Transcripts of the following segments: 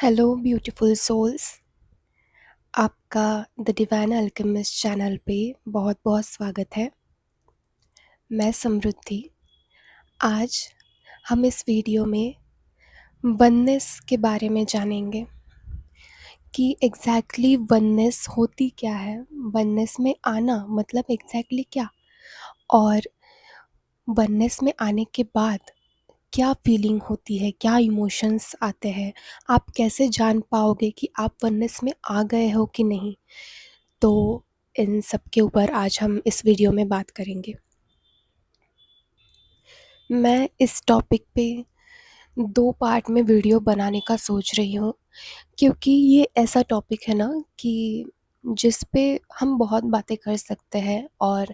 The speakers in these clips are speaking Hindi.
Hello beautiful souls. आपका द डिवाइन अल्केमिस्ट चैनल पे बहुत बहुत स्वागत है। मैं समृद्धि। आज हम इस वीडियो में वननेस के बारे में जानेंगे कि एग्जैक्टली वननेस होती क्या है, वननेस में आना मतलब एग्जैक्टली क्या, और वननेस में आने के बाद क्या फीलिंग होती है, क्या इमोशंस आते हैं, आप कैसे जान पाओगे कि आप वननेस में आ गए हो कि नहीं। तो इन सब के ऊपर आज हम इस वीडियो में बात करेंगे। मैं इस टॉपिक पे 2 पार्ट में वीडियो बनाने का सोच रही हूँ, क्योंकि ये ऐसा टॉपिक है ना कि जिस पे हम बहुत बातें कर सकते हैं, और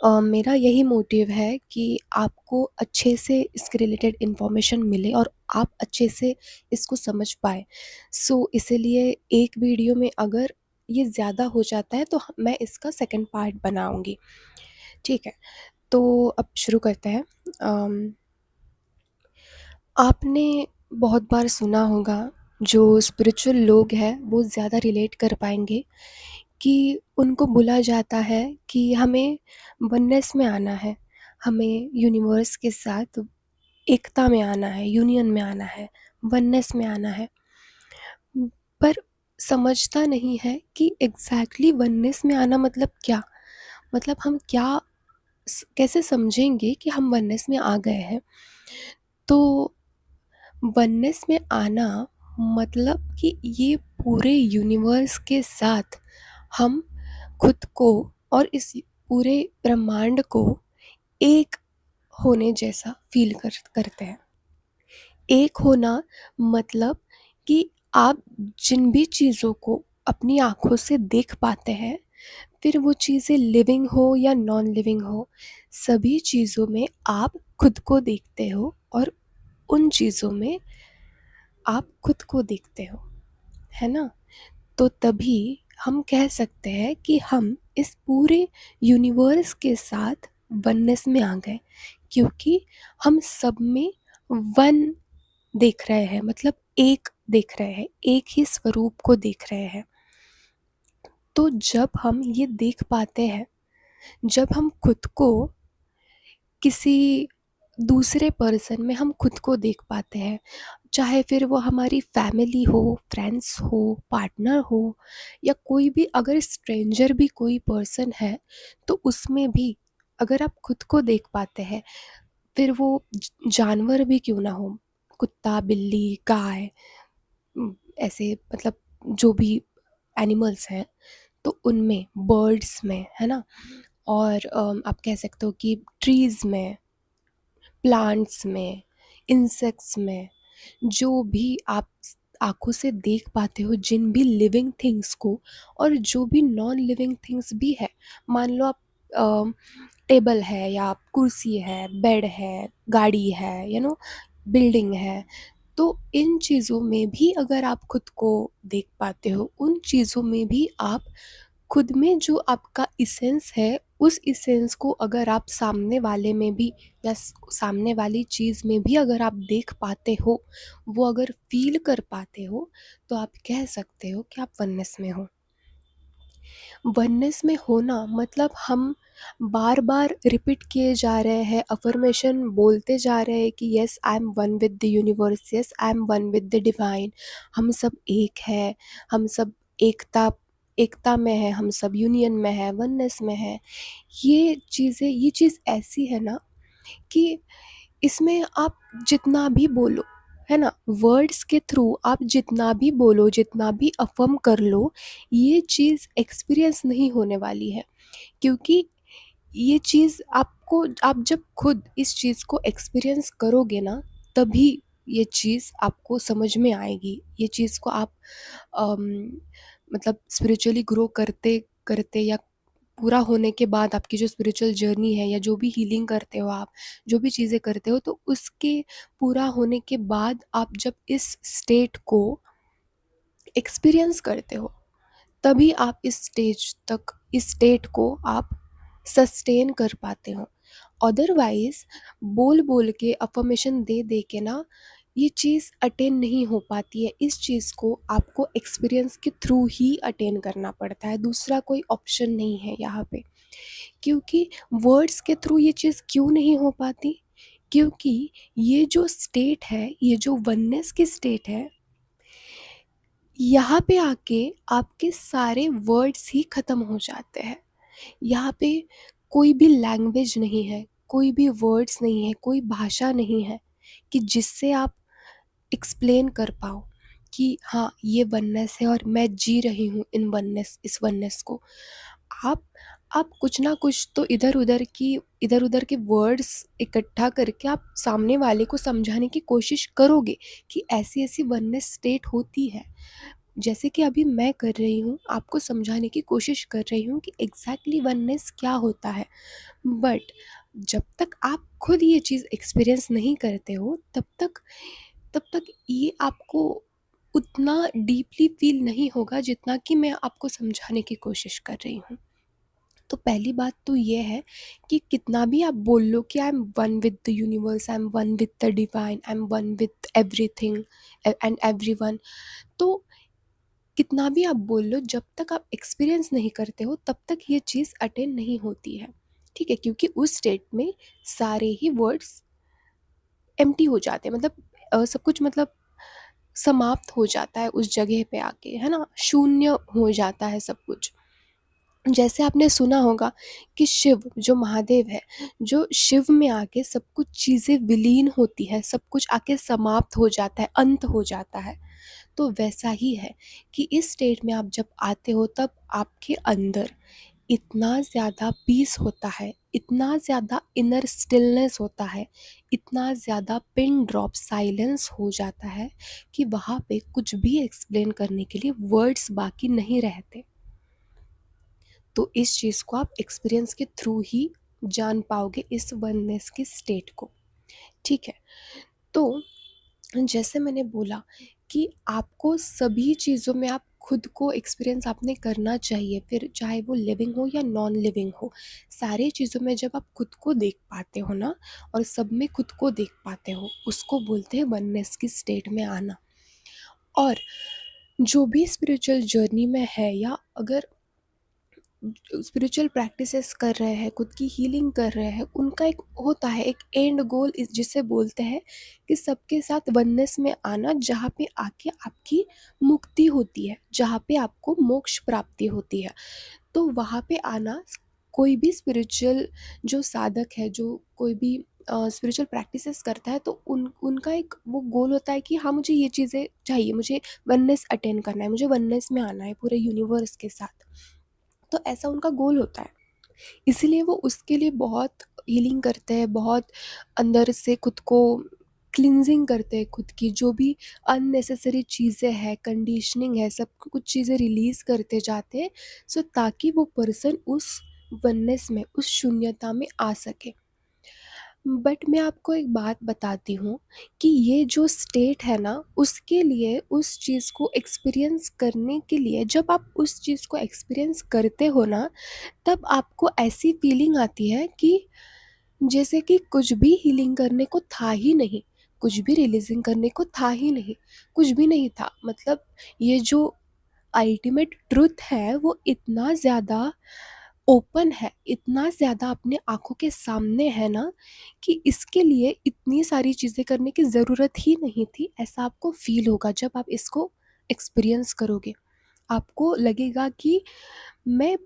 मेरा यही मोटिव है कि आपको अच्छे से इसके रिलेटेड इन्फॉर्मेशन मिले और आप अच्छे से इसको समझ पाए। इसीलिए एक वीडियो में अगर ये ज़्यादा हो जाता है तो मैं इसका सेकंड पार्ट बनाऊंगी। ठीक है, तो अब शुरू करते हैं। अम, आपने बहुत बार सुना होगा, जो स्पिरिचुअल लोग हैं वो ज़्यादा रिलेट कर पाएंगे, कि उनको बोला जाता है कि हमें वननेस में आना है, हमें यूनिवर्स के साथ एकता में आना है, यूनियन में आना है, वननेस में आना है। पर समझता नहीं है कि एग्जैक्टली वननेस में आना मतलब क्या, मतलब हम क्या कैसे समझेंगे कि हम वननेस में आ गए हैं। तो वननेस में आना मतलब कि ये पूरे यूनिवर्स के साथ हम खुद को और इस पूरे ब्रह्मांड को एक होने जैसा फील करते हैं। एक होना मतलब कि आप जिन भी चीज़ों को अपनी आँखों से देख पाते हैं, फिर वो चीज़ें लिविंग हो या नॉन लिविंग हो, सभी चीज़ों में आप खुद को देखते हो, और उन चीज़ों में आप खुद को देखते हो, है ना? तो तभी हम कह सकते हैं कि हम इस पूरे यूनिवर्स के साथ वननेस में आ गए, क्योंकि हम सब में वन देख रहे हैं, मतलब एक देख रहे हैं, एक ही स्वरूप को देख रहे हैं। तो जब हम ये देख पाते हैं, जब हम खुद को किसी दूसरे पर्सन में हम खुद को देख पाते हैं, चाहे फिर वो हमारी फैमिली हो, फ्रेंड्स हो, पार्टनर हो, या कोई भी अगर स्ट्रेंजर भी कोई पर्सन है, तो उसमें भी अगर आप खुद को देख पाते हैं, फिर वो जानवर भी क्यों ना हो, कुत्ता, बिल्ली, गाय, ऐसे मतलब जो भी एनिमल्स हैं, तो उनमें, बर्ड्स में, है ना, और आप कह सकते हो कि ट्रीज़ में, प्लांट्स में, इंसेक्ट्स में, जो भी आप आँखों से देख पाते हो, जिन भी लिविंग थिंग्स को, और जो भी नॉन लिविंग थिंग्स भी है। मान लो आप टेबल है, या कुर्सी है, बेड है, गाड़ी है, बिल्डिंग है, तो इन चीज़ों में भी अगर आप खुद को देख पाते हो, उन चीज़ों में भी आप खुद में जो आपका इसेंस है, उस इसेंस को अगर आप सामने वाले में भी, या सामने वाली चीज़ में भी अगर आप देख पाते हो, वो अगर फील कर पाते हो, तो आप कह सकते हो कि आप वननेस में हो। वननेस में होना मतलब हम बार बार रिपीट किए जा रहे हैं, अफर्मेशन बोलते जा रहे हैं कि yes I am one with the universe, yes I am one with the divine, हम सब एक है, हम सब एकता एकता में है, हम सब यूनियन में है, वननेस में है। ये चीज़ ऐसी है ना कि इसमें आप जितना भी बोलो, है ना, वर्ड्स के थ्रू आप जितना भी बोलो, जितना भी अफर्म कर लो, ये चीज़ एक्सपीरियंस नहीं होने वाली है। क्योंकि ये चीज़ आपको, आप जब खुद इस चीज़ को एक्सपीरियंस करोगे ना, तभी ये चीज़ आपको समझ में आएगी। ये चीज़ को आप अम, मतलब स्पिरिचुअली ग्रो करते करते, या पूरा होने के बाद, आपकी जो स्पिरिचुअल जर्नी है, या जो भी हीलिंग करते हो आप, जो भी चीज़ें करते हो, तो उसके पूरा होने के बाद आप जब इस स्टेट को एक्सपीरियंस करते हो, तभी आप इस स्टेट को आप सस्टेन कर पाते हो। अदरवाइज बोल बोल के, अफर्मेशन दे दे के ना, ये चीज़ अटेन नहीं हो पाती है। इस चीज़ को आपको एक्सपीरियंस के थ्रू ही अटेन करना पड़ता है, दूसरा कोई ऑप्शन नहीं है यहाँ पे। क्योंकि वर्ड्स के थ्रू ये चीज़ क्यों नहीं हो पाती? क्योंकि ये जो स्टेट है, ये जो वननेस की स्टेट है, यहाँ पे आके आपके सारे वर्ड्स ही ख़त्म हो जाते हैं। यहाँ पे कोई भी लैंग्वेज नहीं है, कोई भी वर्ड्स नहीं है, कोई भाषा नहीं है कि जिससे आप एक्सप्लेन कर पाओ कि हाँ, ये वननेस है और मैं जी रही हूँ इस वननेस को। आप आप कुछ ना कुछ तो इधर-उधर के वर्ड्स इकट्ठा करके आप सामने वाले को समझाने की कोशिश करोगे कि ऐसी-ऐसी वननेस स्टेट होती है। जैसे कि अभी मैं कर रही हूँ, आपको समझाने की कोशिश कर रही हूँ कि एग्ज़ैक्टली वननेस क्या होता है। बट जब तक आप खुद ये चीज़ एक्सपीरियंस नहीं करते हो, तब तक ये आपको उतना डीपली फ़ील नहीं होगा जितना कि मैं आपको समझाने की कोशिश कर रही हूँ। तो पहली बात तो ये है कि कितना भी आप बोल लो कि I am one with the universe, I am one with the divine, I am one with everything and everyone, तो कितना भी आप बोल लो, जब तक आप एक्सपीरियंस नहीं करते हो तब तक ये चीज़ अटेन नहीं होती है। ठीक है? क्योंकि उस स्टेट में सारे ही वर्ड्स एम्प्टी हो जाते हैं, मतलब सब कुछ मतलब समाप्त हो जाता है उस जगह पे आके, है ना? शून्य हो जाता है सब कुछ। जैसे आपने सुना होगा कि शिव जो महादेव है, जो शिव में आके सब कुछ चीज़ें विलीन होती है, सब कुछ आके समाप्त हो जाता है, अंत हो जाता है। तो वैसा ही है कि इस स्टेट में आप जब आते हो तब आपके अंदर इतना ज़्यादा पीस होता है, इतना ज़्यादा इनर स्टिलनेस होता है, इतना ज़्यादा पिन ड्रॉप साइलेंस हो जाता है कि वहाँ पे कुछ भी एक्सप्लेन करने के लिए वर्ड्स बाकी नहीं रहते। तो इस चीज़ को आप एक्सपीरियंस के थ्रू ही जान पाओगे, इस वननेस की स्टेट को। ठीक है? तो जैसे मैंने बोला कि आपको सभी चीज़ों में आप खुद को एक्सपीरियंस आपने करना चाहिए, फिर चाहे वो लिविंग हो या नॉन लिविंग हो। सारी चीज़ों में जब आप खुद को देख पाते हो ना, और सब में खुद को देख पाते हो, उसको बोलते हैं वननेस की स्टेट में आना। और जो भी स्पिरिचुअल जर्नी में है, या अगर स्पिरिचुअल प्रैक्टिसेस कर रहे हैं, खुद की हीलिंग कर रहे हैं, उनका एक होता है, एक एंड गोल जिसे बोलते हैं कि सबके साथ वननेस में आना, जहाँ पे आके आपकी मुक्ति होती है, जहाँ पे आपको मोक्ष प्राप्ति होती है। तो वहाँ पे आना, कोई भी स्पिरिचुअल जो साधक है, जो कोई भी स्पिरिचुअल प्रैक्टिसेस करता है, तो उनका एक वो गोल होता है कि हाँ, मुझे ये चीज़ें चाहिए, मुझे वननेस अटेन करना है, मुझे वननेस में आना है पूरे यूनिवर्स के साथ। तो ऐसा उनका गोल होता है। इसीलिए वो उसके लिए बहुत हीलिंग करते हैं, बहुत अंदर से खुद को क्लींजिंग करते हैं, खुद की जो भी अननेसेसरी चीज़ें हैं, कंडीशनिंग है, सब कुछ चीज़ें रिलीज़ करते जाते हैं, सो ताकि वो पर्सन उस वननेस में, उस शून्यता में आ सके। बट मैं आपको एक बात बताती हूँ कि ये जो स्टेट है ना, उसके लिए, उस चीज़ को एक्सपीरियंस करने के लिए, जब आप उस चीज़ को एक्सपीरियंस करते हो ना, तब आपको ऐसी फीलिंग आती है कि जैसे कि कुछ भी हीलिंग करने को था ही नहीं, कुछ भी रिलीज़िंग करने को था ही नहीं, कुछ भी नहीं था। मतलब ये जो अल्टीमेट ट्रुथ है वो इतना ज़्यादा ओपन है, इतना ज़्यादा अपने आँखों के सामने है ना, कि इसके लिए इतनी सारी चीज़ें करने की ज़रूरत ही नहीं थी, ऐसा आपको फ़ील होगा जब आप इसको एक्सपीरियंस करोगे। आपको लगेगा कि मैं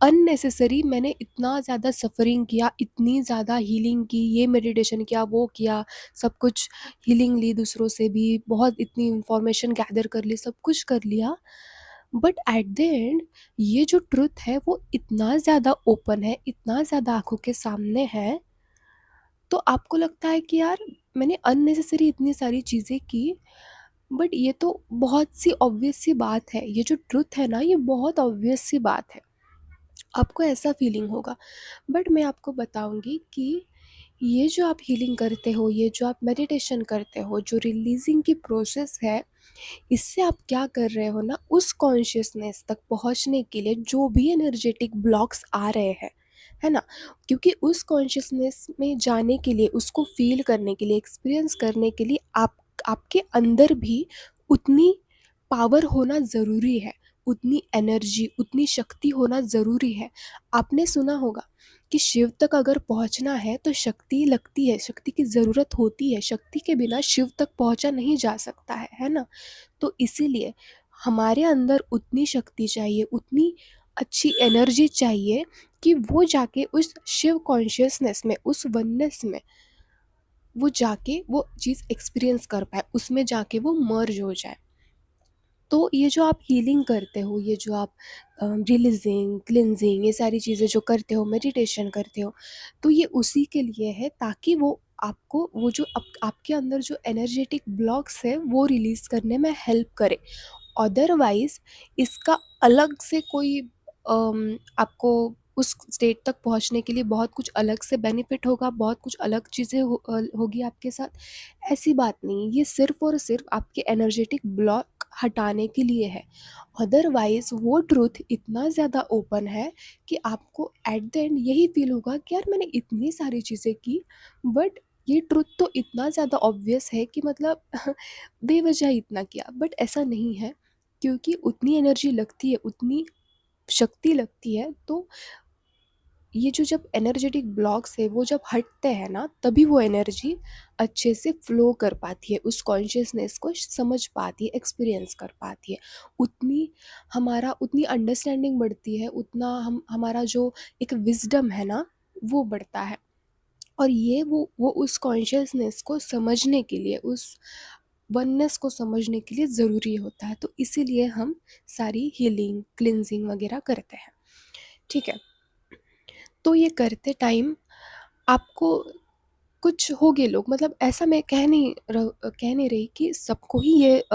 अननेसेसरी मैंने इतना ज़्यादा सफ़रिंग किया, इतनी ज़्यादा हीलिंग की, ये मेडिटेशन किया, वो किया, सब कुछ हीलिंग ली दूसरों से भी, बहुत इतनी इन्फॉर्मेशन गैदर कर ली, सब कुछ कर लिया। बट एट द एंड ये जो ट्रुथ है वो इतना ज़्यादा ओपन है, इतना ज़्यादा आँखों के सामने है, तो आपको लगता है कि यार मैंने अननेसेसरी इतनी सारी चीज़ें की, बट ये तो बहुत सी ऑब्वियस सी बात है, ये जो ट्रुथ है ना, ये बहुत ऑब्वियस सी बात है। आपको ऐसा फीलिंग होगा। बट मैं आपको बताऊँगी कि ये जो आप हीलिंग करते हो, ये जो आप मेडिटेशन करते हो, जो रिलीज़िंग की प्रोसेस है, इससे आप क्या कर रहे हो ना, उस कॉन्शियसनेस तक पहुँचने के लिए जो भी एनर्जेटिक ब्लॉक्स आ रहे हैं, है ना? क्योंकि उस कॉन्शियसनेस में जाने के लिए, उसको फ़ील करने के लिए, एक्सपीरियंस करने के लिए आपके अंदर भी उतनी पावर होना ज़रूरी है, उतनी एनर्जी, उतनी शक्ति होना ज़रूरी है। आपने सुना होगा कि शिव तक अगर पहुँचना है तो शक्ति लगती है, शक्ति की ज़रूरत होती है, शक्ति के बिना शिव तक पहुँचा नहीं जा सकता है ना? तो इसीलिए हमारे अंदर उतनी शक्ति चाहिए, उतनी अच्छी एनर्जी चाहिए कि वो जाके उस शिव कॉन्शियसनेस में, उस वननेस में वो जाके वो चीज़ एक्सपीरियंस कर पाए, उसमें जाके वो मर्ज हो जाए। तो ये जो आप हीलिंग करते हो, ये जो आप रिलीजिंग, क्लिनजिंग, ये सारी चीज़ें जो करते हो, मेडिटेशन करते हो, तो ये उसी के लिए है ताकि वो आपको वो जो आपके अंदर जो एनर्जेटिक ब्लॉक्स है वो रिलीज़ करने में हेल्प करे। अदरवाइज़ इसका अलग से कोई आपको उस स्टेट तक पहुंचने के लिए बहुत कुछ अलग से बेनिफिट होगा, बहुत कुछ अलग चीज़ें होगी आपके साथ, ऐसी बात नहीं। ये सिर्फ और सिर्फ आपके एनर्जेटिक ब्लॉक हटाने के लिए है। अदरवाइज वो ट्रुथ इतना ज़्यादा ओपन है कि आपको एट द एंड यही फील होगा कि यार मैंने इतनी सारी चीज़ें की, बट ये ट्रुथ तो इतना ज़्यादा ऑब्वियस है कि मतलब बेवजह इतना किया, बट ऐसा नहीं है। क्योंकि उतनी एनर्जी लगती है, उतनी शक्ति लगती है, तो ये जो जब एनर्जेटिक ब्लॉक्स है वो जब हटते हैं ना, तभी वो एनर्जी अच्छे से फ्लो कर पाती है, उस कॉन्शियसनेस को समझ पाती है, एक्सपीरियंस कर पाती है। उतनी हमारा उतनी अंडरस्टैंडिंग बढ़ती है, उतना हमारा जो एक विजडम है ना वो बढ़ता है। और ये वो उस कॉन्शियसनेस को समझने के लिए, उस वननेस को समझने के लिए ज़रूरी होता है। तो इसीलिए हम सारी हीलिंग, क्लिनजिंग वगैरह करते हैं। ठीक है, तो ये करते टाइम आपको कुछ होंगे लोग, मतलब ऐसा मैं कह नहीं रही कि सबको ही ये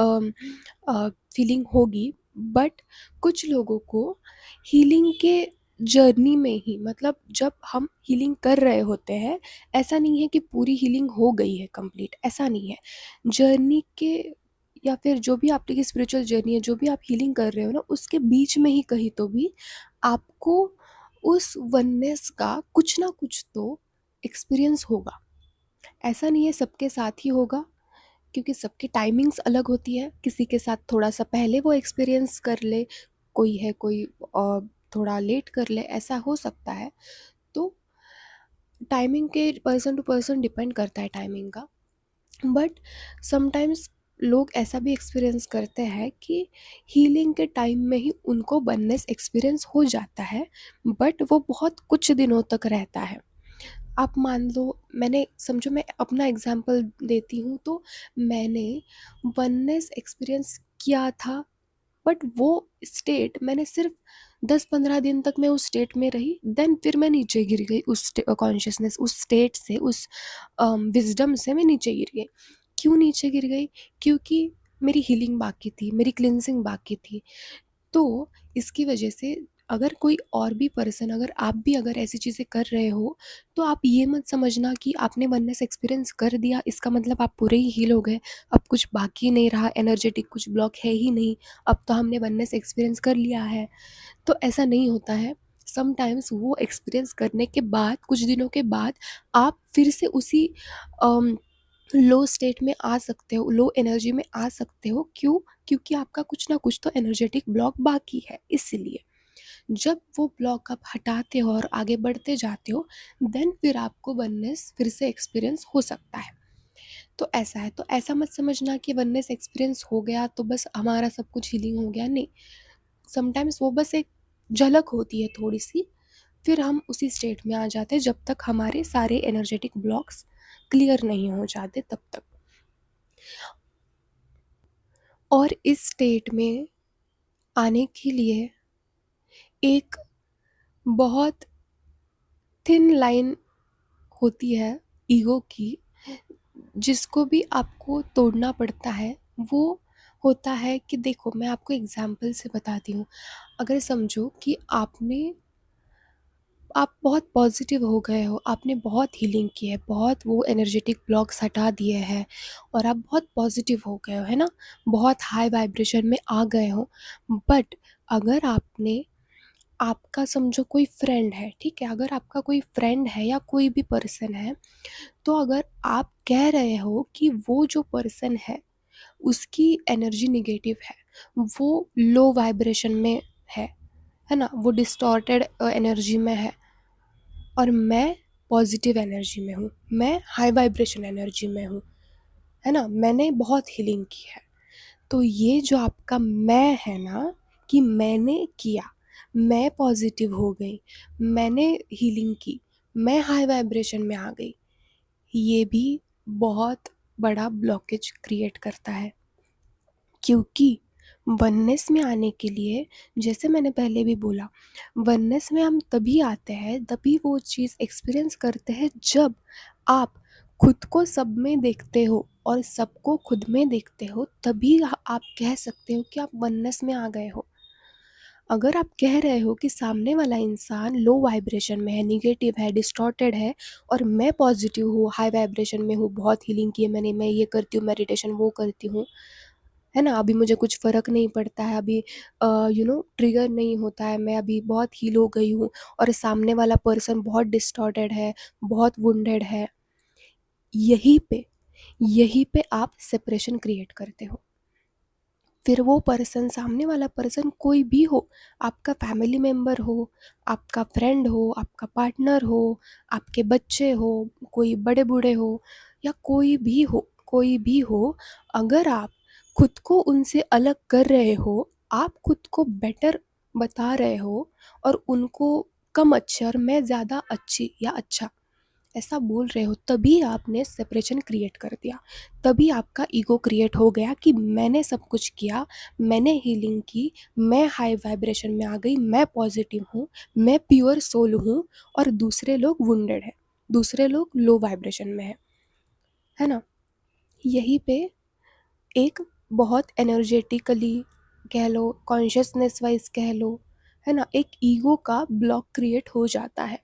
फीलिंग होगी, बट कुछ लोगों को हीलिंग के जर्नी में ही, मतलब जब हम हीलिंग कर रहे होते हैं, ऐसा नहीं है कि पूरी हीलिंग हो गई है कंप्लीट, ऐसा नहीं है। जर्नी के या फिर जो भी आपकी स्पिरिचुअल जर्नी है, जो भी आप हीलिंग कर रहे हो ना, उसके बीच में ही कहीं तो भी आपको उस वननेस का कुछ ना कुछ तो एक्सपीरियंस होगा। ऐसा नहीं है सबके साथ ही होगा, क्योंकि सबकी टाइमिंग्स अलग होती है। किसी के साथ थोड़ा सा पहले वो एक्सपीरियंस कर ले, कोई थोड़ा लेट कर ले, ऐसा हो सकता है। तो टाइमिंग के पर्सन टू पर्सन डिपेंड करता है टाइमिंग का। बट समटाइम्स लोग ऐसा भी एक्सपीरियंस करते हैं कि हीलिंग के टाइम में ही उनको वननेस एक्सपीरियंस हो जाता है, बट वो बहुत कुछ दिनों तक रहता है। आप मान लो, मैंने समझो मैं अपना एग्जांपल देती हूँ, तो मैंने वननेस एक्सपीरियंस किया था, बट वो स्टेट मैंने सिर्फ 10-15 दिन तक मैं उस स्टेट में रही, देन फिर मैं नीचे गिर गई उस कॉन्शियसनेस, उस स्टेट से, उस विजडम से मैं नीचे गिर गई। क्यों नीचे गिर गई? क्योंकि मेरी हीलिंग बाकी थी, मेरी क्लिनजिंग बाकी थी। तो इसकी वजह से अगर कोई और भी पर्सन, अगर आप भी अगर ऐसी चीज़ें कर रहे हो, तो आप ये मत समझना कि आपने वननेस एक्सपीरियंस कर दिया इसका मतलब आप पूरे ही हील हो गए, अब कुछ बाकी नहीं रहा, एनर्जेटिक कुछ ब्लॉक है ही नहीं, अब तो हमने वननेस एक्सपीरियंस कर लिया है। तो ऐसा नहीं होता है। समटाइम्स वो एक्सपीरियंस करने के बाद, कुछ दिनों के बाद, आप फिर से उसी लो स्टेट में आ सकते हो, लो एनर्जी में आ सकते हो। क्यों? क्योंकि आपका कुछ ना कुछ तो एनर्जेटिक ब्लॉक बाकी है। इसलिए जब वो ब्लॉक आप हटाते हो और आगे बढ़ते जाते हो, देन फिर आपको वननेस फिर से एक्सपीरियंस हो सकता है। तो ऐसा है, तो ऐसा मत समझना कि वननेस एक्सपीरियंस हो गया तो बस हमारा सब कुछ हीलिंग हो गया, नहीं। समटाइम्स वो बस एक झलक होती है थोड़ी सी, फिर हम उसी स्टेट में आ जाते हैं जब तक हमारे सारे एनर्जेटिक ब्लॉक्स क्लियर नहीं हो जाते तब तक। और इस स्टेट में आने के लिए एक बहुत थिन लाइन होती है ईगो की, जिसको भी आपको तोड़ना पड़ता है। वो होता है कि देखो, मैं आपको एग्जांपल से बताती हूँ। अगर समझो कि आप बहुत पॉजिटिव हो गए हो, आपने बहुत हीलिंग की है, बहुत वो एनर्जेटिक ब्लॉक्स हटा दिए हैं, और आप बहुत पॉजिटिव हो गए हो, है ना, बहुत हाई वाइब्रेशन में आ गए हो। बट अगर आपने आपका समझो कोई फ्रेंड है, ठीक है? अगर आपका कोई फ्रेंड है या कोई भी पर्सन है, तो अगर आप कह रहे हो कि वो जो पर्सन है, उसकी एनर्जी नेगेटिव है, वो लो वाइब्रेशन में है, है ना? वो डिस्टॉर्टेड एनर्जी में है और मैं पॉजिटिव एनर्जी में हूँ, मैं हाई वाइब्रेशन एनर्जी में हूँ, है ना? मैंने बहुत हीलिंग की है। तो ये जो आपका मैं है ना, कि मैंने किया, मैं पॉजिटिव हो गई, मैंने हीलिंग की, मैं हाई वाइब्रेशन में आ गई, ये भी बहुत बड़ा ब्लॉकेज क्रिएट करता है। क्योंकि वननेस में आने के लिए, जैसे मैंने पहले भी बोला, वननेस में हम तभी आते हैं, तभी वो चीज़ एक्सपीरियंस करते हैं जब आप खुद को सब में देखते हो और सबको खुद में देखते हो, तभी आप कह सकते हो कि आप वननेस में आ गए हो। अगर आप कह रहे हो कि सामने वाला इंसान लो वाइब्रेशन में है, निगेटिव है, डिस्टॉर्टेड है और मैं पॉजिटिव हूँ, हाई वाइब्रेशन में हूँ, बहुत हीलिंग की है मैंने, मैं ये करती हूँ, मेडिटेशन वो करती हूँ, है ना? अभी मुझे कुछ फ़र्क नहीं पड़ता है, अभी ट्रिगर नहीं होता है, मैं अभी बहुत हील हो गई हूँ और सामने वाला पर्सन बहुत डिस्टॉर्टेड है, बहुत वुंडेड है। यहीं पे यहीं पे आप सेपरेशन क्रिएट करते हो। फिर वो पर्सन, सामने वाला पर्सन कोई भी हो, आपका फैमिली मेंबर हो, आपका फ्रेंड हो, आपका पार्टनर हो, आपके बच्चे हो, कोई बड़े बूढ़े हो या कोई भी हो, अगर आप खुद को उनसे अलग कर रहे हो, आप खुद को बेटर बता रहे हो और उनको कम अच्छे और मैं ज़्यादा अच्छी या अच्छा ऐसा बोल रहे हो, तभी आपने सेपरेशन क्रिएट कर दिया। तभी आपका ईगो क्रिएट हो गया कि मैंने सब कुछ किया, मैंने हीलिंग की, मैं हाई वाइब्रेशन में आ गई, मैं पॉजिटिव हूँ, मैं प्योर सोल हूँ और दूसरे लोग वुंडेड हैं, दूसरे लोग लो वाइब्रेशन में है ना? यहीं पे एक बहुत एनर्जेटिकली कह लो, कॉन्शियसनेस वाइज कह लो, है ना, एक ईगो का ब्लॉक क्रिएट हो जाता है।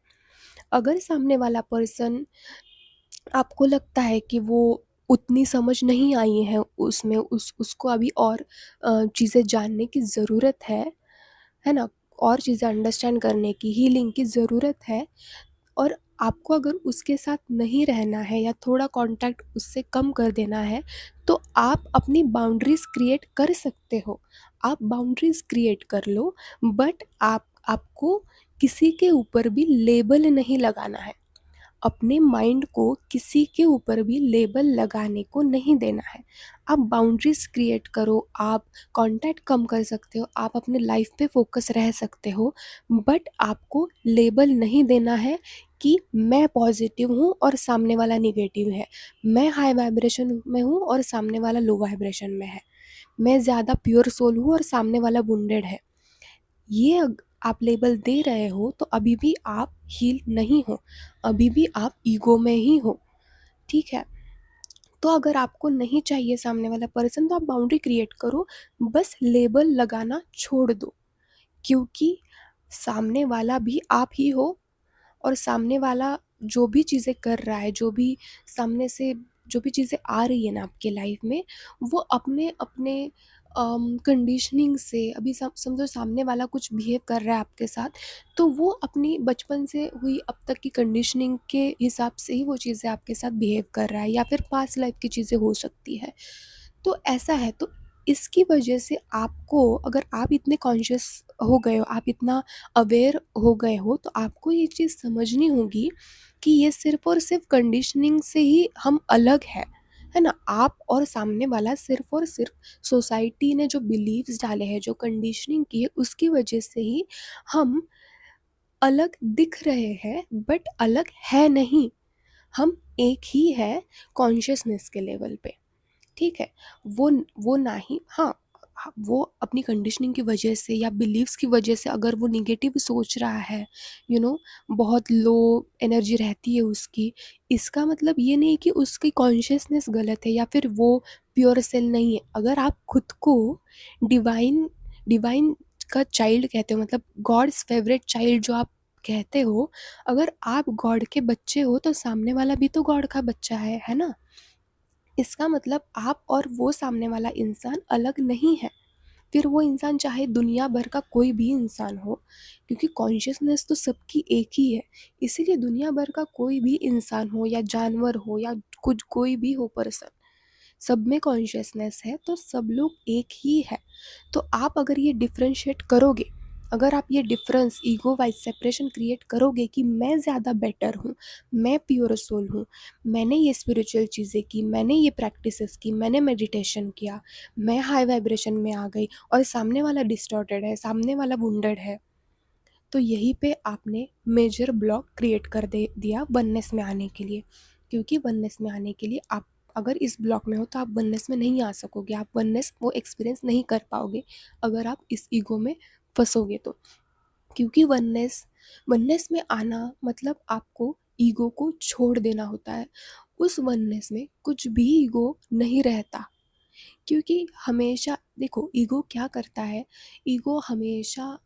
अगर सामने वाला पर्सन, आपको लगता है कि वो उतनी समझ नहीं आई है उसमें, उसको अभी और चीज़ें जानने की ज़रूरत है ना? और चीज़ें अंडरस्टैंड करने की, हीलिंग की ज़रूरत है और आपको अगर उसके साथ नहीं रहना है या थोड़ा कांटेक्ट उससे कम कर देना है, तो आप अपनी बाउंड्रीज़ क्रिएट कर सकते हो। आप बाउंड्रीज़ क्रिएट कर लो, बट आपको किसी के ऊपर भी लेबल नहीं लगाना है। अपने माइंड को किसी के ऊपर भी लेबल लगाने को नहीं देना है। आप बाउंड्रीज़ क्रिएट करो, आप कांटेक्ट कम कर सकते हो, आप अपने लाइफ पे फोकस रह सकते हो, बट आपको लेबल नहीं देना है कि मैं पॉजिटिव हूँ और सामने वाला निगेटिव है, मैं हाई वाइब्रेशन में हूँ और सामने वाला लो वाइब्रेशन में है, मैं ज़्यादा प्योर सोल हूँ और सामने वाला वुंडेड है। ये आप लेबल दे रहे हो तो अभी भी आप हील नहीं हो, अभी भी आप ईगो में ही हो, ठीक है? तो अगर आपको नहीं चाहिए सामने वाला पर्सन, तो आप बाउंड्री क्रिएट करो, बस लेबल लगाना छोड़ दो। क्योंकि सामने वाला भी आप ही हो और सामने वाला जो भी चीज़ें कर रहा है, जो भी सामने से जो भी चीज़ें आ रही है ना आपके लाइफ में, वो अपने अपने कंडीशनिंग से, अभी समझो सामने वाला कुछ बिहेव कर रहा है आपके साथ, तो वो अपनी बचपन से हुई अब तक की कंडीशनिंग के हिसाब से ही वो चीज़ें आपके साथ बिहेव कर रहा है, या फिर पास्ट लाइफ की चीज़ें हो सकती है। तो ऐसा है, तो इसकी वजह से आपको, अगर आप इतने कॉन्शियस हो गए हो, आप इतना अवेयर हो गए हो, तो आपको ये चीज़ समझनी होगी कि ये सिर्फ़ और सिर्फ कंडीशनिंग से ही हम अलग है ना? आप और सामने वाला सिर्फ़ और सिर्फ सोसाइटी ने जो बिलीव्स डाले हैं, जो कंडीशनिंग की है, उसकी वजह से ही हम अलग दिख रहे हैं, बट अलग है नहीं। हम एक ही है कॉन्शियसनेस के लेवल पे। ठीक है? वो ना ही, हाँ, वो अपनी कंडीशनिंग की वजह से या बिलीव्स की वजह से अगर वो नेगेटिव सोच रहा है, यू नो बहुत लो एनर्जी रहती है उसकी, इसका मतलब ये नहीं कि उसकी कॉन्शियसनेस गलत है या फिर वो प्योर सेल नहीं है। अगर आप खुद को डिवाइन डिवाइन का चाइल्ड कहते हो, मतलब गॉड्स फेवरेट चाइल्ड जो आप कहते हो, अगर आप गॉड के बच्चे हो, तो सामने वाला भी तो गॉड का बच्चा है ना? इसका मतलब आप और वो सामने वाला इंसान अलग नहीं है, फिर वो इंसान चाहे दुनिया भर का कोई भी इंसान हो, क्योंकि कॉन्शियसनेस तो सबकी एक ही है। इसीलिए दुनिया भर का कोई भी इंसान हो या जानवर हो या कुछ कोई भी हो पर्सन, सब में कॉन्शियसनेस है, तो सब लोग एक ही है। तो आप अगर ये डिफरेंशिएट करोगे, अगर आप ये difference ego wise separation create करोगे कि मैं ज़्यादा बेटर हूँ, मैं प्योर सोल हूँ, मैंने ये स्पिरिचुअल चीज़ें की, मैंने ये प्रैक्टिसेस की, मैंने मेडिटेशन किया, मैं हाई वाइब्रेशन में आ गई और सामने वाला डिस्टॉर्टेड है, सामने वाला वुंडेड है, तो यहीं पे आपने मेजर ब्लॉक क्रिएट कर दे दिया वननेस में आने के लिए। क्योंकि वननेस में आने के लिए आप अगर इस ब्लॉक में हो तो आप वननेस में नहीं आ सकोगे, आप वननेस वो एक्सपीरियंस नहीं कर पाओगे अगर आप इस ईगो में फंसोगे तो। क्योंकि वननेस वननेस में आना मतलब आपको ईगो को छोड़ देना होता है। उस वननेस में कुछ भी ईगो नहीं रहता। क्योंकि हमेशा देखो ईगो क्या करता है, ईगो हमेशा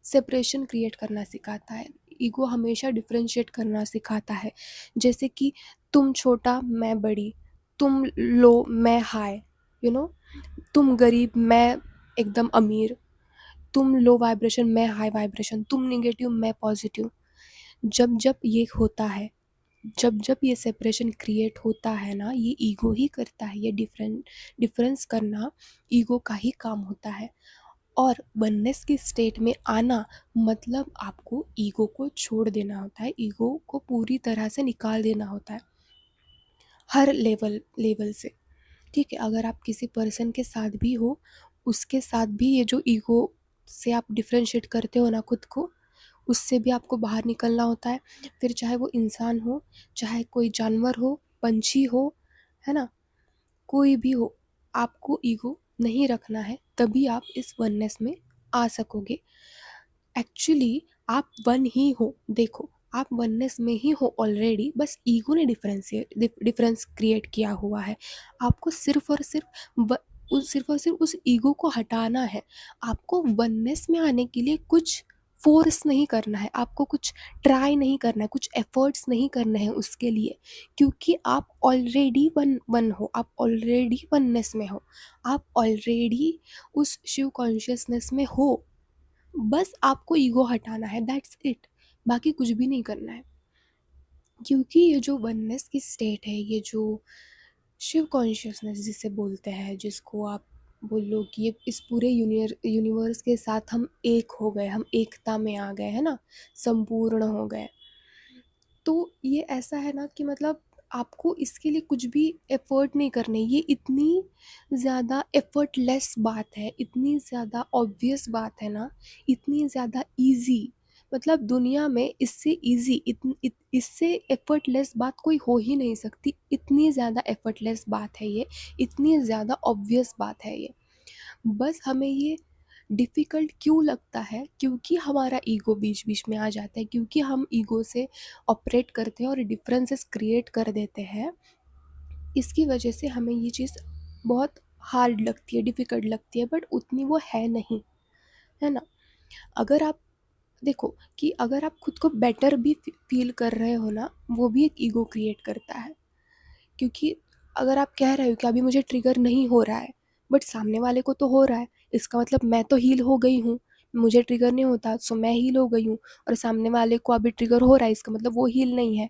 सेपरेशन क्रिएट करना सिखाता है, ईगो हमेशा डिफरेंशिएट करना सिखाता है। जैसे कि तुम छोटा मैं बड़ी, तुम लो मैं हाई, यू नो, तुम गरीब मैं एकदम अमीर, तुम लो वाइब्रेशन मैं हाई वाइब्रेशन, तुम निगेटिव मैं पॉजिटिव। जब जब ये होता है, जब जब ये सेपरेशन क्रिएट होता है ना, ये ईगो ही करता है। ये डिफरेंस करना ईगो का ही काम होता है। और वननेस की स्टेट में आना मतलब आपको ईगो को छोड़ देना होता है, ईगो को पूरी तरह से निकाल देना होता है, हर लेवल लेवल से। ठीक है, अगर आप किसी पर्सन के साथ भी हो, उसके साथ भी ये जो ईगो से आप डिफ्रेंशिएट करते हो ना खुद को, उससे भी आपको बाहर निकलना होता है। फिर चाहे वो इंसान हो, चाहे कोई जानवर हो, पंछी हो, है ना, कोई भी हो, आपको ईगो नहीं रखना है, तभी आप इस वननेस में आ सकोगे। एक्चुअली आप वन ही हो, देखो आप वननेस में ही हो ऑलरेडी, बस ईगो ने डिफरेंस क्रिएट किया हुआ है। आपको सिर्फ और सिर्फ उस ईगो को हटाना है। आपको वननेस में आने के लिए कुछ फोर्स नहीं करना है, आपको कुछ ट्राई नहीं करना है, कुछ एफर्ट्स नहीं करने हैं उसके लिए। क्योंकि आप ऑलरेडी वन हो, आप ऑलरेडी वननेस में हो, आप ऑलरेडी उस शिव कॉन्शियसनेस में हो। बस आपको ईगो हटाना है, दैट्स इट, बाकी कुछ भी नहीं करना है। क्योंकि ये जो वननेस की स्टेट है, ये जो शिव कॉन्शियसनेस जिसे बोलते हैं, जिसको आप बोलो कि ये इस पूरे यूनिवर्स के साथ हम एक हो गए, हम एकता में आ गए, है ना, संपूर्ण हो गए। तो ये ऐसा है ना कि मतलब आपको इसके लिए कुछ भी एफर्ट नहीं करने, ये इतनी ज़्यादा एफर्टलेस बात है, इतनी ज़्यादा ऑब्वियस बात है ना, इतनी ज़्यादा इजी, मतलब दुनिया में इससे इजी इससे एफर्टलेस बात कोई हो ही नहीं सकती। इतनी ज़्यादा एफर्टलेस बात है ये, इतनी ज़्यादा ऑब्वियस बात है ये। बस हमें ये डिफ़िकल्ट क्यों लगता है, क्योंकि हमारा ईगो बीच बीच में आ जाता है, क्योंकि हम ईगो से ऑपरेट करते हैं और डिफरेंसेस क्रिएट कर देते हैं। इसकी वजह से हमें ये चीज़ बहुत हार्ड लगती है, डिफ़िकल्ट लगती है, बट उतनी वो है नहीं, है ना। अगर आप देखो कि अगर आप खुद को बेटर भी फील कर रहे हो ना, वो भी एक ईगो क्रिएट करता है। क्योंकि अगर आप कह रहे हो कि अभी मुझे ट्रिगर नहीं हो रहा है, बट सामने वाले को तो हो रहा है, इसका मतलब मैं तो हील हो गई हूँ, मुझे ट्रिगर नहीं होता सो मैं हील हो गई हूँ, और सामने वाले को अभी ट्रिगर हो रहा है, इसका मतलब वो हील नहीं है।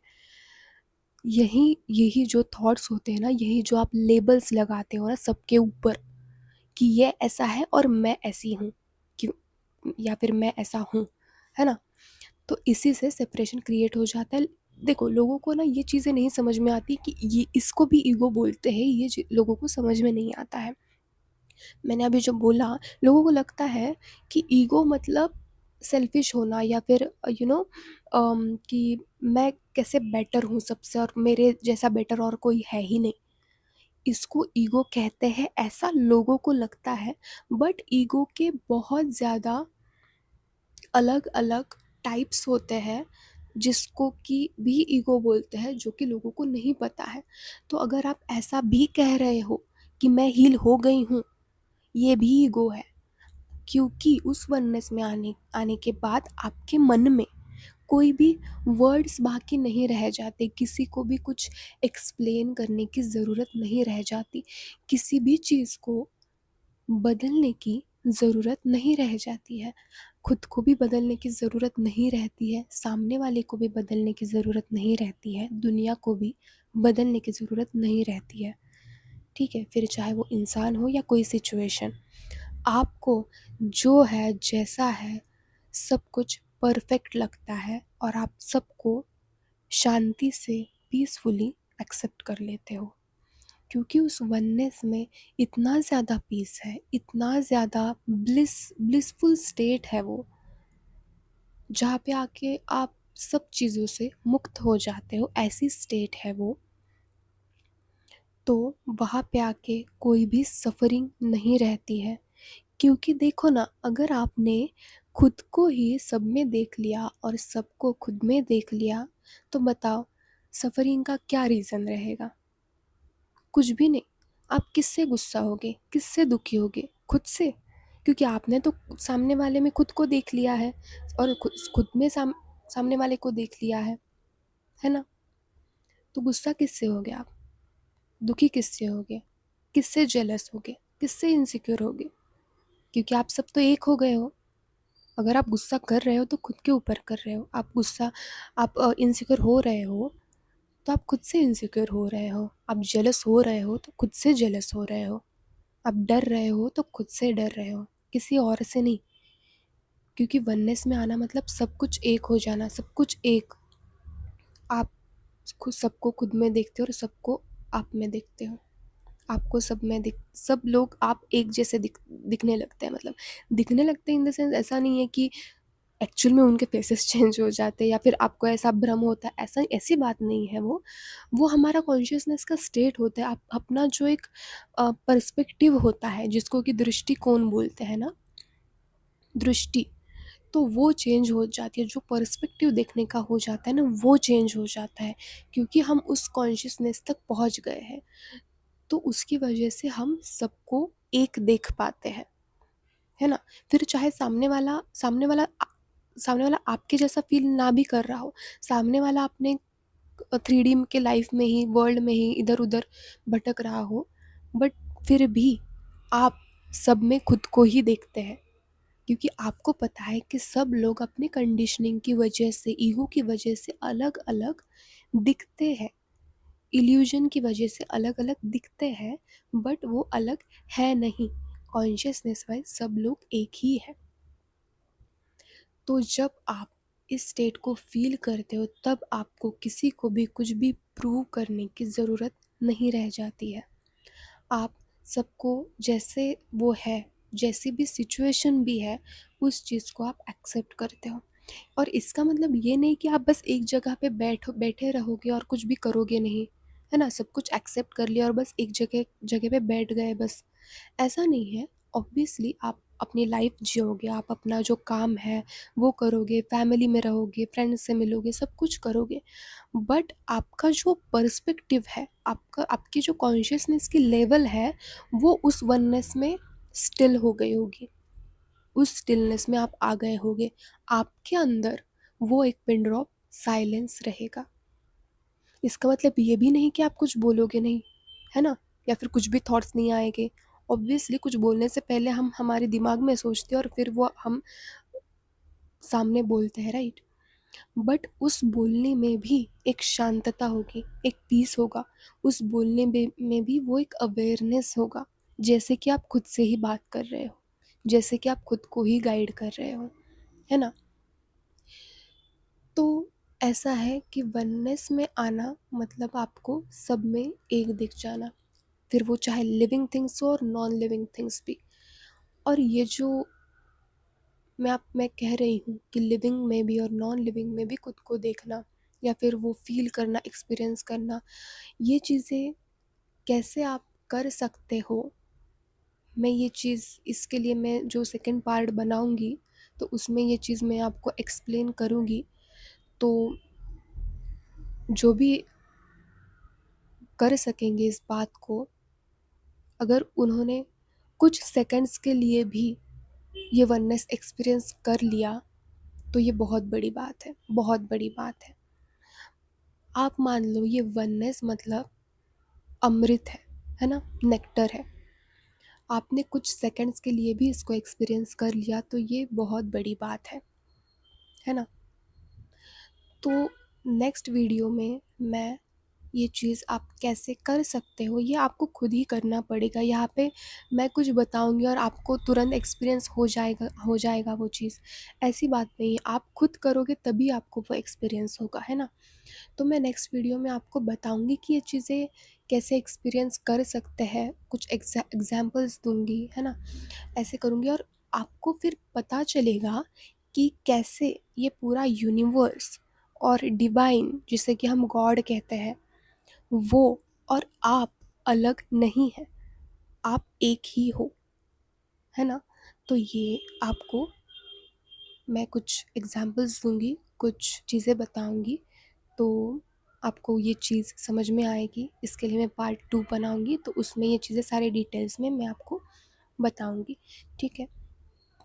यही यही जो थॉट्स होते हैं ना, यही जो आप लेबल्स लगाते हो ना सबके ऊपर कि ये ऐसा है और मैं ऐसी हूँ, क्यों, या फिर मैं ऐसा हूँ, है ना, तो इसी से सेपरेशन क्रिएट हो जाता है। देखो लोगों को ना ये चीज़ें नहीं समझ में आती कि ये इसको भी ईगो बोलते हैं, ये लोगों को समझ में नहीं आता है। मैंने अभी जो बोला, लोगों को लगता है कि ईगो मतलब सेल्फिश होना, या फिर कि मैं कैसे बेटर हूँ सबसे और मेरे जैसा बेटर और कोई है ही नहीं, इसको ईगो कहते हैं, ऐसा लोगों को लगता है। बट ईगो के बहुत ज़्यादा अलग अलग टाइप्स होते हैं, जिसको कि भी ईगो बोलते हैं, जो कि लोगों को नहीं पता है। तो अगर आप ऐसा भी कह रहे हो कि मैं हील हो गई हूँ, ये भी ईगो है। क्योंकि उस वननेस में आने आने के बाद आपके मन में कोई भी वर्ड्स बाकी नहीं रह जाते, किसी को भी कुछ एक्सप्लेन करने की ज़रूरत नहीं रह जाती, किसी भी चीज़ को बदलने की ज़रूरत नहीं रह जाती है। खुद को भी बदलने की ज़रूरत नहीं रहती है, सामने वाले को भी बदलने की ज़रूरत नहीं रहती है, दुनिया को भी बदलने की ज़रूरत नहीं रहती है। ठीक है? फिर चाहे वो इंसान हो या कोई सिचुएशन, आपको जो है, जैसा है, सब कुछ परफेक्ट लगता है और आप सबको शांति से, पीसफुली एक्सेप्ट कर लेते हो। क्योंकि उस वननेस में इतना ज़्यादा पीस है, इतना ज़्यादा ब्लिसफुल स्टेट है वो, जहाँ पे आके आप सब चीज़ों से मुक्त हो जाते हो, ऐसी स्टेट है वो। तो वहाँ पे आके कोई भी सफ़रिंग नहीं रहती है। क्योंकि देखो ना, अगर आपने खुद को ही सब में देख लिया और सबको खुद में देख लिया, तो बताओ सफ़रिंग का क्या रीज़न रहेगा? कुछ भी नहीं। आप किससे गुस्सा होगे, किससे दुखी होगे? खुद से। क्योंकि आपने तो सामने वाले में खुद को देख लिया है और खुद में सामने वाले को देख लिया है ना? तो गुस्सा किससे होगे आप? दुखी किससे होगे? किससे जेलस होगे? किससे इनसिक्योर होगे? क्योंकि आप सब तो एक हो गए हो। अगर आप गुस्सा कर रहे हो तो खुद के ऊपर कर रहे हो। आप इनसिक्योर हो रहे हो तो आप खुद से इनसिक्योर हो रहे हो। आप जेलस हो रहे हो तो खुद से जेलस हो रहे हो। आप डर रहे हो तो खुद से डर रहे हो, किसी और से नहीं। क्योंकि वननेस में आना मतलब सब कुछ एक हो जाना, सब कुछ एक। आप खुद सबको खुद में देखते हो और सबको आप में देखते हो। आपको सब लोग आप एक जैसे दिखने लगते हैं। मतलब दिखने लगते हैं इन द सेंस, ऐसा नहीं है कि एक्चुअल में उनके फेसेस चेंज हो जाते हैं या फिर आपको ऐसा भ्रम होता है, ऐसी बात नहीं है। वो हमारा कॉन्शियसनेस का स्टेट होता है। आप अपना जो एक पर्सपेक्टिव होता है, जिसको कि दृष्टिकोण बोलते हैं ना, दृष्टि, तो वो चेंज हो जाती है। जो पर्सपेक्टिव देखने का हो जाता है ना, वो चेंज हो जाता है। क्योंकि हम उस कॉन्शियसनेस तक पहुंच गए हैं, तो उसकी वजह से हम सबको एक देख पाते हैं, है ना? फिर चाहे सामने वाला आपके जैसा फील ना भी कर रहा हो, सामने वाला अपने 3D के लाइफ में ही, वर्ल्ड में ही इधर उधर भटक रहा हो, बट फिर भी आप सब में खुद को ही देखते हैं। क्योंकि आपको पता है कि सब लोग अपनी कंडीशनिंग की वजह से, ईगो की वजह से अलग अलग दिखते हैं, इल्यूजन की वजह से अलग अलग दिखते हैं, बट वो अलग है नहीं। कॉन्शियसनेस वाइज सब लोग एक ही है। तो जब आप इस स्टेट को फील करते हो, तब आपको किसी को भी कुछ भी प्रूव करने की ज़रूरत नहीं रह जाती है। आप सबको जैसे वो है, जैसी भी सिचुएशन भी है, उस चीज़ को आप एक्सेप्ट करते हो। और इसका मतलब ये नहीं कि आप बस एक जगह पे बैठे रहोगे और कुछ भी करोगे नहीं, है ना? सब कुछ एक्सेप्ट कर लिया और बस एक जगह जगह पे बैठ गए बस, ऐसा नहीं है। ऑब्वियसली आप अपनी लाइफ जियोगे, आप अपना जो काम है वो करोगे, फैमिली में रहोगे, फ्रेंड्स से मिलोगे, सब कुछ करोगे। बट आपका जो पर्सपेक्टिव है, आपकी जो कॉन्शियसनेस की लेवल है, वो उस वननेस में स्टिल हो गई होगी। उस स्टिलनेस में आप आ गए होगे। आपके अंदर वो एक पिन ड्रॉप साइलेंस रहेगा। इसका मतलब ये भी नहीं कि आप कुछ बोलोगे नहीं, है ना? या फिर कुछ भी थॉट्स नहीं आएंगे। ऑब्वियसली कुछ बोलने से पहले हम हमारे दिमाग में सोचते हैं और फिर वो हम सामने बोलते हैं, राइट? बट उस बोलने में भी एक शांतता होगी, एक पीस होगा। उस बोलने में भी वो एक अवेयरनेस होगा, जैसे कि आप खुद से ही बात कर रहे हो, जैसे कि आप खुद को ही गाइड कर रहे हो, है ना? तो ऐसा है कि वननेस में आना मतलब आपको सब में एक दिख जाना, फिर वो चाहे लिविंग थिंग्स हो और नॉन लिविंग थिंग्स भी। और ये जो मैं कह रही हूँ कि लिविंग में भी और नॉन लिविंग में भी खुद को देखना, या फिर वो फील करना, एक्सपीरियंस करना, ये चीज़ें कैसे आप कर सकते हो, मैं ये चीज़, इसके लिए मैं जो सेकंड पार्ट बनाऊंगी तो उसमें ये चीज़ मैं आपको एक्सप्लेन करूंगी। तो जो भी कर सकेंगे इस बात को, अगर उन्होंने कुछ सेकंड्स के लिए भी ये वननेस एक्सपीरियंस कर लिया, तो ये बहुत बड़ी बात है, बहुत बड़ी बात है। आप मान लो ये वननेस मतलब अमृत है ना? नेक्टर है। आपने कुछ सेकंड्स के लिए भी इसको एक्सपीरियंस कर लिया तो ये बहुत बड़ी बात है ना? तो नेक्स्ट वीडियो में मैं ये चीज़ आप कैसे कर सकते हो ये आपको खुद ही करना पड़ेगा। यहाँ पे मैं कुछ बताऊँगी और आपको तुरंत एक्सपीरियंस हो जाएगा वो चीज़, ऐसी बात नहीं है। आप खुद करोगे तभी आपको वो एक्सपीरियंस होगा, है ना? तो मैं नेक्स्ट वीडियो में आपको बताऊँगी कि ये चीज़ें कैसे एक्सपीरियंस कर सकते हैं, कुछ एग्ज़ाम्पल्स दूँगी, है ना? ऐसे करूँगी और आपको फिर पता चलेगा कि कैसे ये पूरा यूनिवर्स और डिवाइन जिसे कि हम गॉड कहते हैं, वो और आप अलग नहीं हैं, आप एक ही हो, है ना? तो ये आपको मैं कुछ एग्ज़ाम्पल्स दूँगी, कुछ चीज़ें बताऊँगी, तो आपको ये चीज़ समझ में आएगी। इसके लिए मैं पार्ट 2 बनाऊँगी, तो उसमें ये चीज़ें सारे डिटेल्स में मैं आपको बताऊँगी, ठीक है?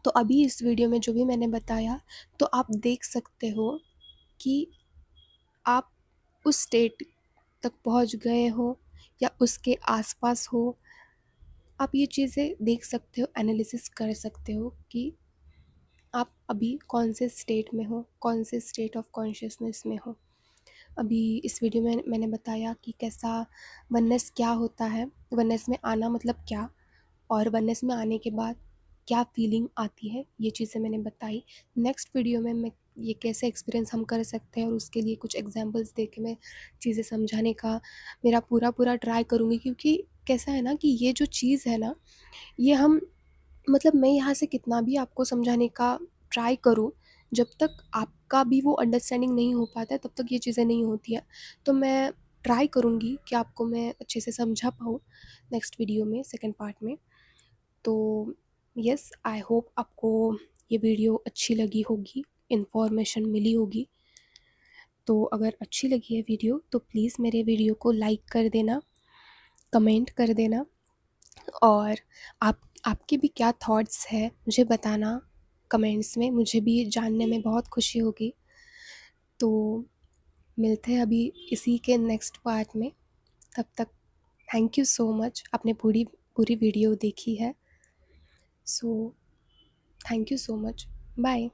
तो अभी इस वीडियो में जो भी मैंने बताया, तो आप देख सकते हो कि आप उस स्टेट तक पहुँच गए हो या उसके आसपास हो। आप ये चीज़ें देख सकते हो, एनालिसिस कर सकते हो कि आप अभी कौन से स्टेट में हो, कौन से स्टेट ऑफ कॉन्शियसनेस में हो। अभी इस वीडियो में मैंने बताया कि कैसा वननेस क्या होता है, वननेस में आना मतलब क्या, और वननेस में आने के बाद क्या फीलिंग आती है, ये चीज़ें मैंने बताई। नेक्स्ट वीडियो में मैं ये कैसे एक्सपीरियंस हम कर सकते हैं और उसके लिए कुछ एग्जांपल्स दे के मैं चीज़ें समझाने का मेरा पूरा ट्राई करूँगी, क्योंकि कैसा है ना कि ये जो चीज़ है ना, ये हम मतलब मैं यहाँ से कितना भी आपको समझाने का ट्राई करूँ, जब तक आपका भी वो अंडरस्टैंडिंग नहीं हो पाता है तब तक ये चीज़ें नहीं होती हैं। तो मैं ट्राई करूँगी कि आपको मैं अच्छे से समझा पाऊँ नेक्स्ट वीडियो में, सेकंड पार्ट में। तो यस, आई होप आपको ये वीडियो अच्छी लगी होगी, इन्फॉर्मेशन मिली होगी। तो अगर अच्छी लगी है वीडियो तो प्लीज़ मेरे वीडियो को लाइक कर देना, कमेंट कर देना, और आपके भी क्या थॉट्स है मुझे बताना कमेंट्स में, मुझे भी जानने में बहुत खुशी होगी। तो मिलते हैं अभी इसी के नेक्स्ट पार्ट में, तब तक थैंक यू सो मच, आपने पूरी पूरी वीडियो देखी है, so thank you so much, bye.